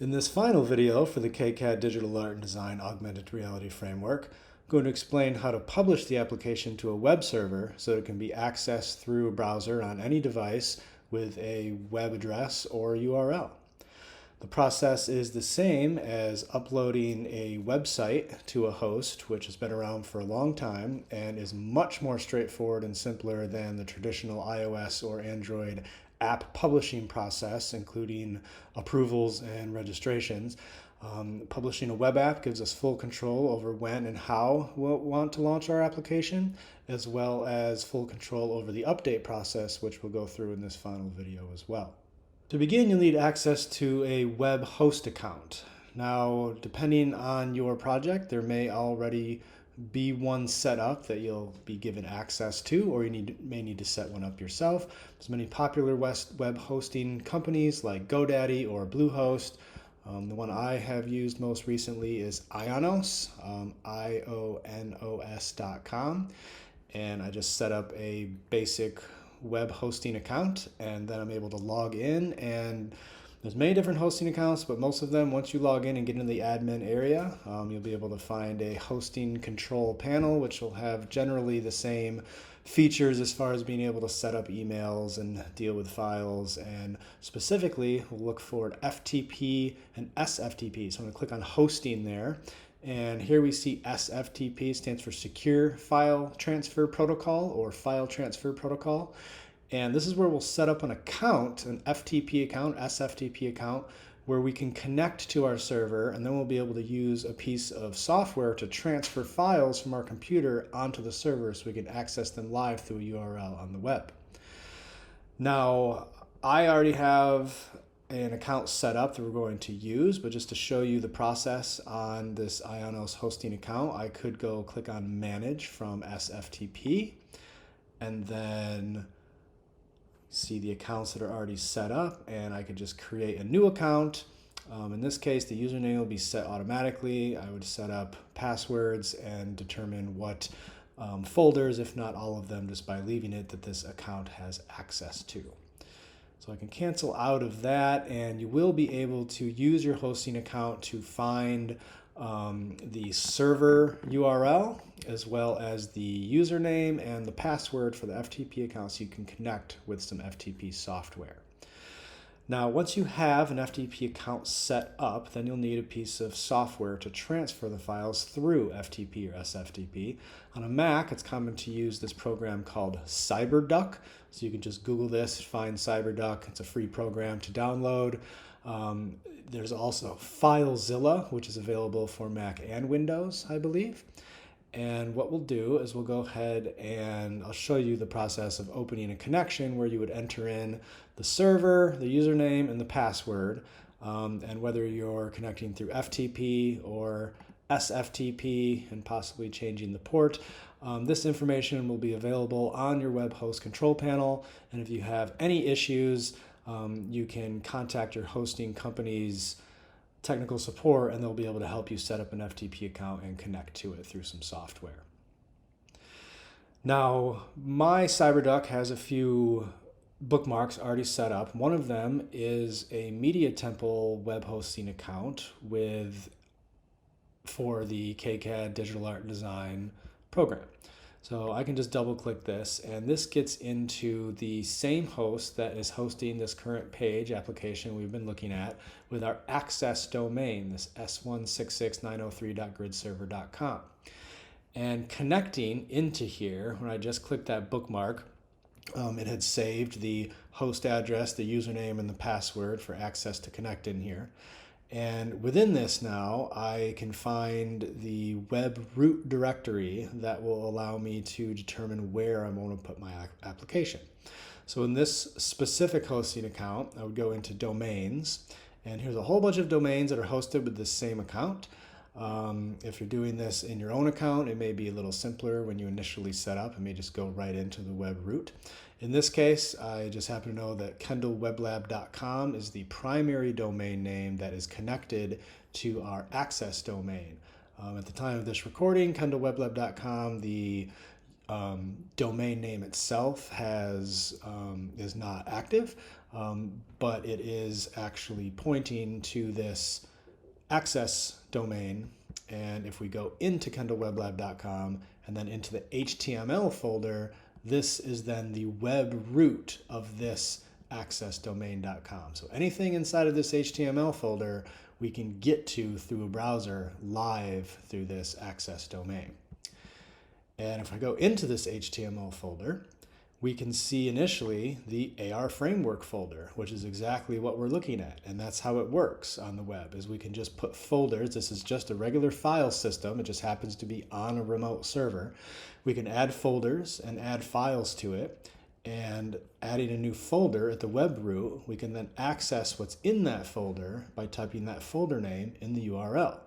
In this final video for the KCAD Digital Art and Design Augmented Reality Framework, I'm going to explain how to publish the application to a web server so it can be accessed through a browser on any device with a web address or URL. The process is the same as uploading a website to a host, which has been around for a long time and is much more straightforward and simpler than the traditional iOS or Android app publishing process, including approvals and registrations. Publishing a web app gives us full control over when and how we'll want to launch our application, as well as full control over the update process, which we'll go through in this final video as well. To begin, you'll need access to a web host account. Now, depending on your project, there may already be one set up that you'll be given access to, or you may need to set one up yourself. There's many popular web hosting companies like GoDaddy or Bluehost. The one I have used most recently is Ionos, ionos.com, and I just set up a basic web hosting account, and then I'm able to log in, and there's many different hosting accounts, but most of them, once you log in and get into the admin area, you'll be able to find a hosting control panel, which will have generally the same features as far as being able to set up emails and deal with files. And specifically, we'll look for FTP and SFTP. So I'm going to click on hosting there. And here we see SFTP stands for Secure File Transfer Protocol or File Transfer Protocol. And this is where we'll set up an account, an FTP account, SFTP account, where we can connect to our server, and then we'll be able to use a piece of software to transfer files from our computer onto the server so we can access them live through a URL on the web. Now, I already have an account set up that we're going to use, but just to show you the process on this Ionos hosting account, I could go click on Manage from SFTP, and then see the accounts that are already set up, and I could just create a new account. In this case, the username will be set automatically. I would set up passwords and determine what folders, if not all of them, just by leaving it that this account has access to. So I can cancel out of that, and you will be able to use your hosting account to find the server URL, as well as the username and the password for the FTP account, so you can connect with some FTP software. Now, once you have an FTP account set up, then you'll need a piece of software to transfer the files through FTP or SFTP. On a Mac, it's common to use this program called CyberDuck. So you can just Google this, find CyberDuck. It's a free program to download. There's also FileZilla, which is available for Mac and Windows, I believe. And what we'll do is we'll go ahead and I'll show you the process of opening a connection where you would enter in the server, the username, and the password, and whether you're connecting through FTP or SFTP and possibly changing the port. This information will be available on your web host control panel, and if you have any issues, you can contact your hosting company's technical support, and they'll be able to help you set up an FTP account and connect to it through some software. Now, my CyberDuck has a few bookmarks already set up. One of them is a Media Temple web hosting account for the KCAD Digital Art and Design program. So I can just double click this, and this gets into the same host that is hosting this current page application we've been looking at with our access domain, this s166903.gridserver.com. And connecting into here, when I just clicked that bookmark, it had saved the host address, the username, and the password for access to connect in here. And within this now, I can find the web root directory that will allow me to determine where I'm going to put my application. So in this specific hosting account, I would go into domains, and here's a whole bunch of domains that are hosted with this same account. If you're doing this in your own account, it may be a little simpler when you initially set up. It may just go right into the web root. In this case, I just happen to know that kendallweblab.com is the primary domain name that is connected to our access domain. At the time of this recording, kendallweblab.com, the domain name itself is not active, but it is actually pointing to this access domain. And if we go into kendallweblab.com and then into the HTML folder, this is then the web root of this accessdomain.com. So anything inside of this HTML folder, we can get to through a browser live through this access domain. And if I go into this HTML folder, we can see initially the AR framework folder, which is exactly what we're looking at. And that's how it works on the web, is we can just put folders. This is just a regular file system. It just happens to be on a remote server. We can add folders and add files to it. And adding a new folder at the web root, we can then access what's in that folder by typing that folder name in the URL.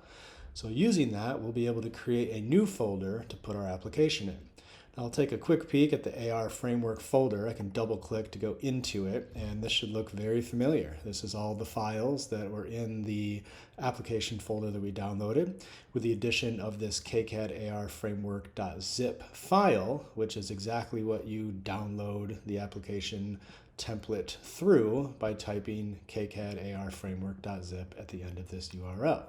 So using that, we'll be able to create a new folder to put our application in. Now I'll take a quick peek at the AR framework folder. I can double click to go into it, and this should look very familiar. This is all the files that were in the application folder that we downloaded, with the addition of this KCAD AR framework.zip file, which is exactly what you download the application template through by typing KCAD AR framework.zip at the end of this URL.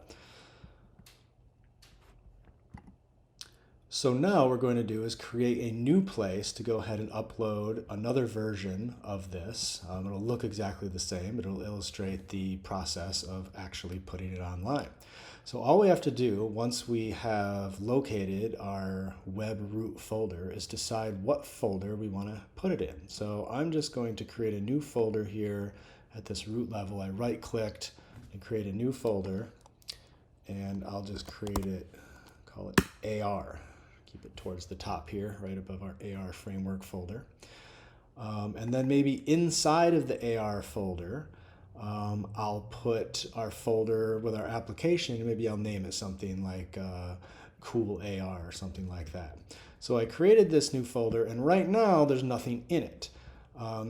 So now what we're going to do is create a new place to go ahead and upload another version of this. It'll look exactly the same, but it'll illustrate the process of actually putting it online. So all we have to do once we have located our web root folder is decide what folder we want to put it in. So I'm just going to create a new folder here at this root level. I right-clicked and create a new folder, and I'll just create it, call it AR. Keep it towards the top here, right above our AR framework folder. And then maybe inside of the AR folder, I'll put our folder with our application, and maybe I'll name it something like Cool AR or something like that. So I created this new folder, and right now there's nothing in it.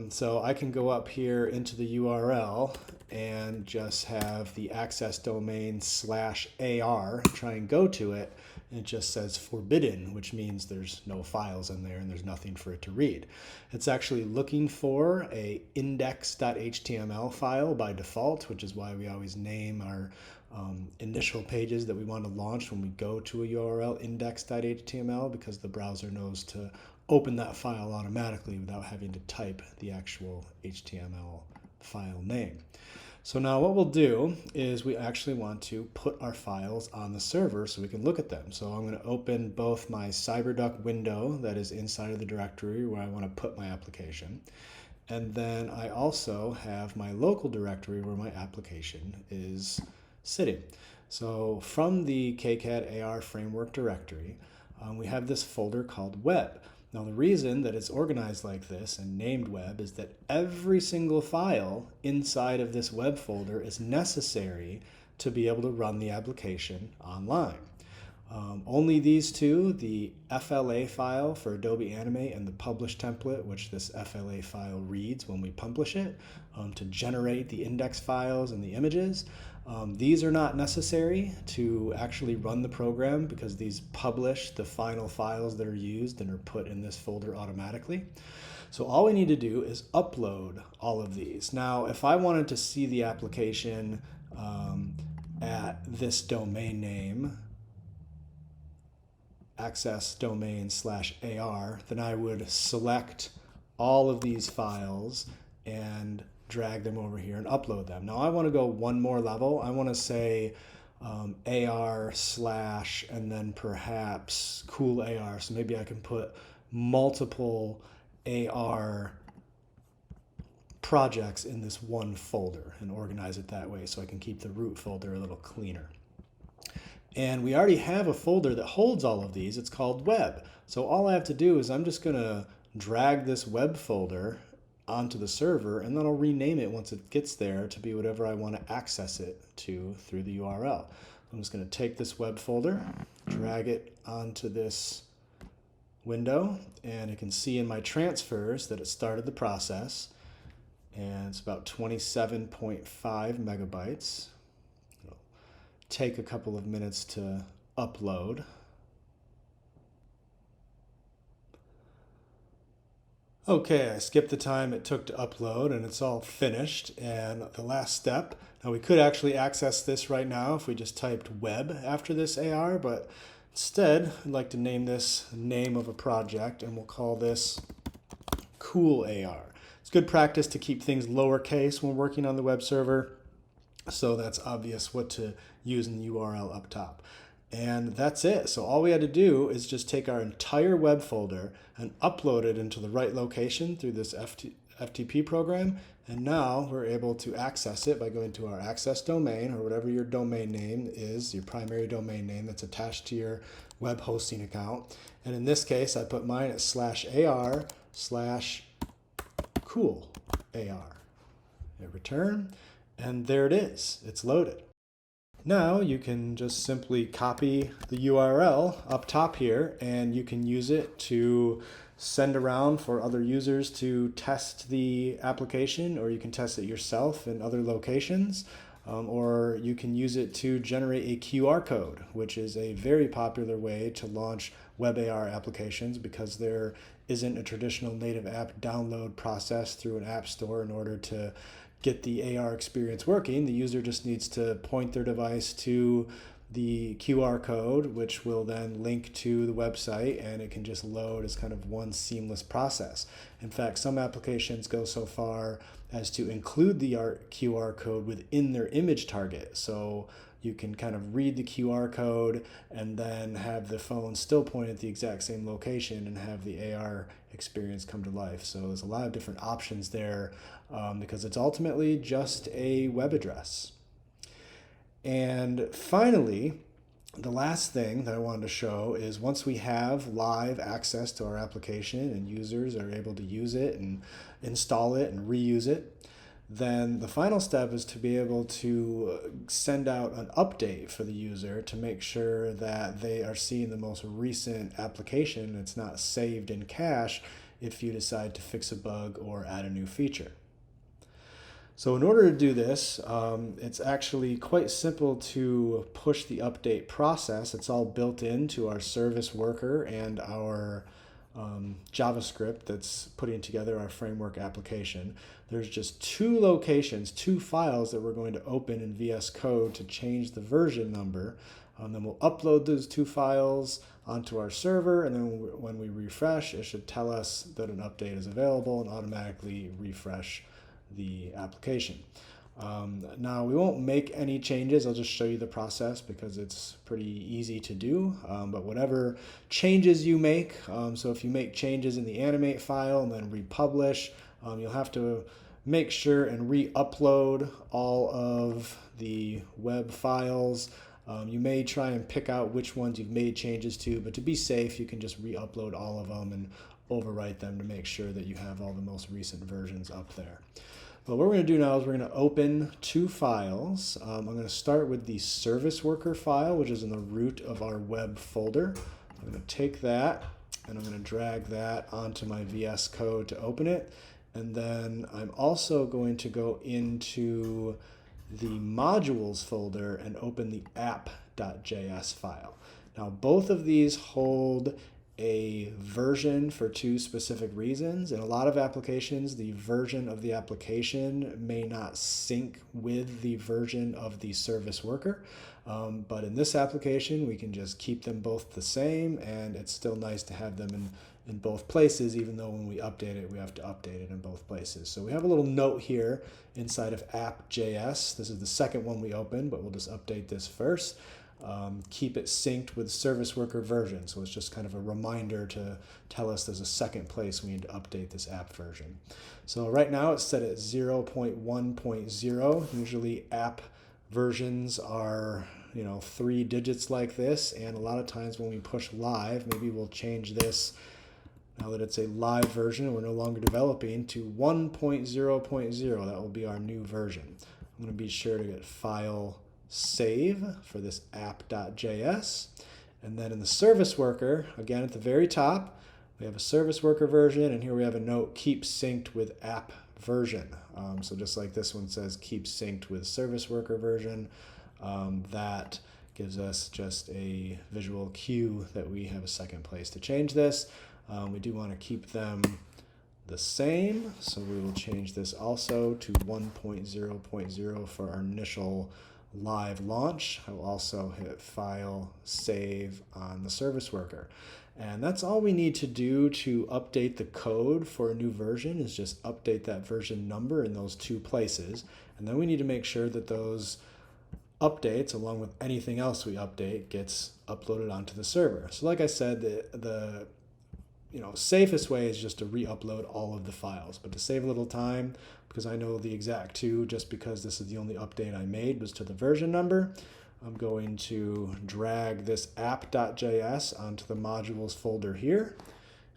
So I can go up here into the URL and just have the access domain /AR, try and go to it, and it just says forbidden, which means there's no files in there and there's nothing for it to read. It's actually looking for a index.html file by default, which is why we always name our initial pages that we want to launch when we go to a URL index.html, because the browser knows to open that file automatically without having to type the actual HTML file name. So now what we'll do is we actually want to put our files on the server so we can look at them. So I'm going to open both my CyberDuck window that is inside of the directory where I want to put my application, and then I also have my local directory where my application is sitting. So from the KCAD AR framework directory, we have this folder called web. Now the reason that it's organized like this and named web is that every single file inside of this web folder is necessary to be able to run the application online. Only these two, the FLA file for Adobe Animate and the publish template, which this FLA file reads when we publish it to generate the index files and the images. These are not necessary to actually run the program because these publish the final files that are used and are put in this folder automatically. So all we need to do is upload all of these. Now, if I wanted to see the application at this domain name, access domain /AR, then I would select all of these files and drag them over here and upload them. Now I want to go one more level. I want to say AR/ and then perhaps Cool AR. So maybe I can put multiple AR projects in this one folder and organize it that way so I can keep the root folder a little cleaner. And we already have a folder that holds all of these. It's called web. So all I have to do is I'm just going to drag this web folder onto the server, and then I'll rename it once it gets there to be whatever I want to access it to through the URL. I'm just going to take this web folder, drag it onto this window, and you can see in my transfers that it started the process, and it's about 27.5 megabytes. It'll take a couple of minutes to upload. Okay, I skipped the time it took to upload and it's all finished. And the last step, now we could actually access this right now if we just typed web after this AR, but instead I'd like to name this name of a project and we'll call this Cool AR. It's good practice to keep things lowercase when working on the web server, so that's obvious what to use in the URL up top. And that's it. So all we had to do is just take our entire web folder and upload it into the right location through this FTP program. And now we're able to access it by going to our access domain, or whatever your domain name is, your primary domain name that's attached to your web hosting account. And in this case, I put mine at /AR/cool AR. Hit return, and there it is. It's loaded. Now you can just simply copy the URL up top here and you can use it to send around for other users to test the application, or you can test it yourself in other locations, or you can use it to generate a QR code, which is a very popular way to launch web AR applications because there isn't a traditional native app download process through an app store in order to get the AR experience working. The user just needs to point their device to the QR code, which will then link to the website, and it can just load as kind of one seamless process. In fact, some applications go so far as to include the QR code within their image target. So you can kind of read the QR code and then have the phone still point at the exact same location and have the AR experience come to life. So there's a lot of different options there because it's ultimately just a web address. And finally, the last thing that I wanted to show is once we have live access to our application and users are able to use it and install it and reuse it, then the final step is to be able to send out an update for the user to make sure that they are seeing the most recent application. It's not saved in cache if you decide to fix a bug or add a new feature. So in order to do this, it's actually quite simple to push the update process. It's all built into our service worker and our JavaScript that's putting together our framework application. There's just two locations, two files that we're going to open in VS Code to change the version number. Then we'll upload those two files onto our server, and then when we refresh, it should tell us that an update is available and automatically refresh the application. Now we won't make any changes. I'll just show you the process because it's pretty easy to do, but whatever changes you make, so if you make changes in the animate file and then republish, you'll have to make sure and re-upload all of the web files. You may try and pick out which ones you've made changes to, but to be safe, you can just re-upload all of them and overwrite them to make sure that you have all the most recent versions up there. But what we're going to do now is we're going to open two files. I'm going to start with the service worker file, which is in the root of our web folder. I'm going to take that and I'm going to drag that onto my VS Code to open it. And then I'm also going to go into the modules folder and open the app.js file. Now both of these hold a version for two specific reasons. In a lot of applications, the version of the application may not sync with the version of the service worker. But in this application, we can just keep them both the same, and it's still nice to have them in both places, even though when we update it, we have to update it in both places. So we have a little note here inside of app.js. This is the second one we opened, but we'll just update this first. Keep it synced with service worker version. So it's just kind of a reminder to tell us there's a second place we need to update this app version. So right now it's set at 0.1.0. Usually app versions are 3 digits like this, and a lot of times when we push live, maybe we'll change this now that it's a live version and we're no longer developing to 1.0.0. That will be our new version. I'm going to be sure to get file save for this app.js, and then in the service worker, again at the very top, we have a service worker version, and here we have a note, keep synced with app version. So just like this one says keep synced with service worker version, that gives us just a visual cue that we have a second place to change this. We do want to keep them the same. So we will change this also to 1.0.0 for our initial live launch. I will also hit File, Save on the service worker. And that's all we need to do to update the code for a new version, is just update that version number in those two places. And then we need to make sure that those updates, along with anything else we update, gets uploaded onto the server. So like I said, the safest way is just to re-upload all of the files. But to save a little time, because I know the exact two, just because this is the only update I made was to the version number, I'm going to drag this app.js onto the modules folder here.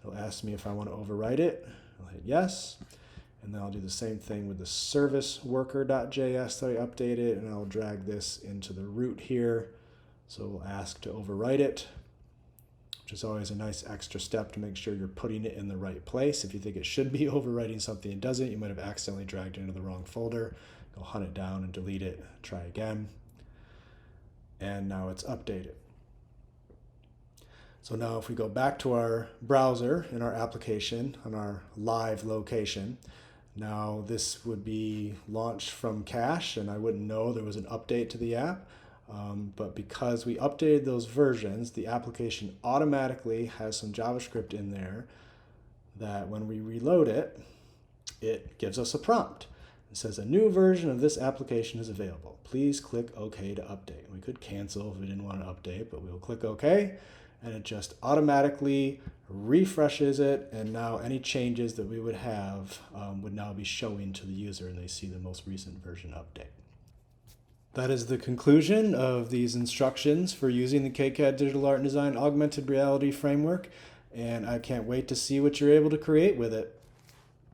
It'll ask me if I want to overwrite it. I'll hit yes. And then I'll do the same thing with the service worker.js that I updated, and I'll drag this into the root here. So we'll ask to overwrite it, which is always a nice extra step to make sure you're putting it in the right place. If you think it should be overwriting something it doesn't, you might have accidentally dragged it into the wrong folder. Go hunt it down and delete it, try again. And now it's updated. So now if we go back to our browser in our application on our live location, now this would be launched from cache, and I wouldn't know there was an update to the app. But because we updated those versions, the application automatically has some JavaScript in there that when we reload it, it gives us a prompt. It says a new version of this application is available. Please click OK to update. We could cancel if we didn't want to update, but we'll click OK, and it just automatically refreshes it, and now any changes that we would have would now be showing to the user, and they see the most recent version update. That is the conclusion of these instructions for using the KCAD Digital Art and Design Augmented Reality Framework, and I can't wait to see what you're able to create with it.